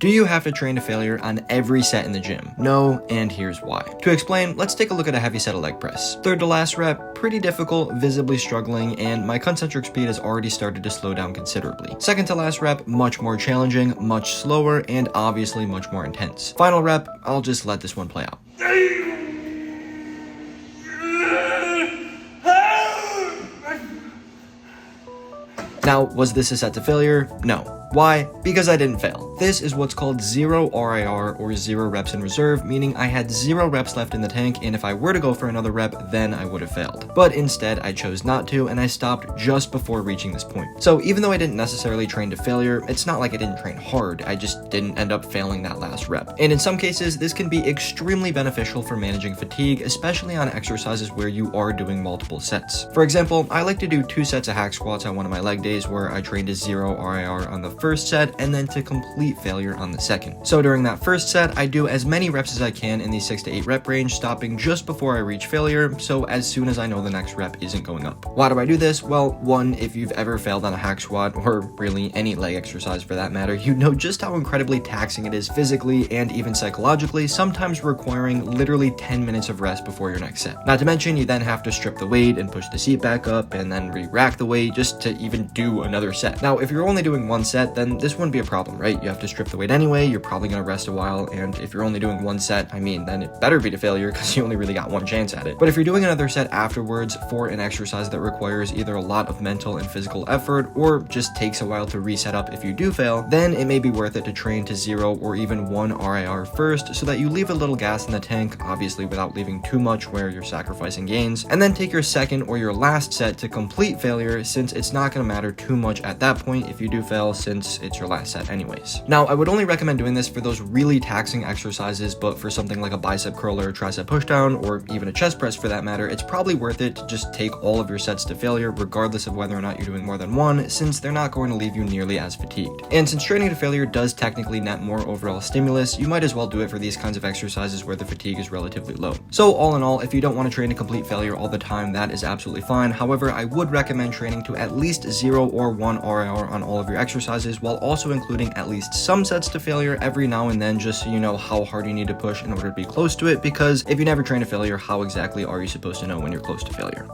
Do you have to train to failure on every set in the gym? No, and here's why. To explain, let's take a look at a heavy set of leg press. Third to last rep, pretty difficult, visibly struggling, and my concentric speed has already started to slow down considerably. Second to last rep, much more challenging, much slower, and obviously much more intense. Final rep, I'll just let this one play out. Now, was this a set to failure? No. Why? Because I didn't fail. This is what's called 0 RIR, or 0 reps in reserve, meaning I had 0 reps left in the tank, and if I were to go for another rep, then I would have failed. But instead, I chose not to, and I stopped just before reaching this point. So even though I didn't necessarily train to failure, it's not like I didn't train hard, I just didn't end up failing that last rep. And in some cases, this can be extremely beneficial for managing fatigue, especially on exercises where you are doing multiple sets. For example, I like to do 2 sets of hack squats on one of my leg days where I train to 0 RIR on the first set and then to complete failure on the second. So during that first set, I do as many reps as I can in the 6 to 8 rep range, stopping just before I reach failure, so as soon as I know the next rep isn't going up. Why do I do this? Well, one, if you've ever failed on a hack squat, or really any leg exercise for that matter, you know just how incredibly taxing it is physically and even psychologically, sometimes requiring literally 10 minutes of rest before your next set. Not to mention, you then have to strip the weight and push the seat back up and then re-rack the weight just to even do another set. Now, if you're only doing 1 set, then this wouldn't be a problem, right? You have to strip the weight anyway, you're probably going to rest a while, and if you're only doing 1 set, I mean, then it better be to failure because you only really got 1 chance at it. But if you're doing another set afterwards for an exercise that requires either a lot of mental and physical effort or just takes a while to reset up if you do fail, then it may be worth it to train to 0 or even 1 RIR first so that you leave a little gas in the tank, obviously without leaving too much where you're sacrificing gains, and then take your second or your last set to complete failure, since it's not going to matter too much at that point if you do fail, since it's your last set anyways. Now, I would only recommend doing this for those really taxing exercises, but for something like a bicep curl or a tricep pushdown, or even a chest press for that matter, it's probably worth it to just take all of your sets to failure, regardless of whether or not you're doing more than 1, since they're not going to leave you nearly as fatigued. And since training to failure does technically net more overall stimulus, you might as well do it for these kinds of exercises where the fatigue is relatively low. So all in all, if you don't want to train to complete failure all the time, that is absolutely fine. However, I would recommend training to at least 0 or 1 RIR on all of your exercises, while also including at least some sets to failure every now and then, just so you know how hard you need to push in order to be close to it, because if you never train to failure, how exactly are you supposed to know when you're close to failure?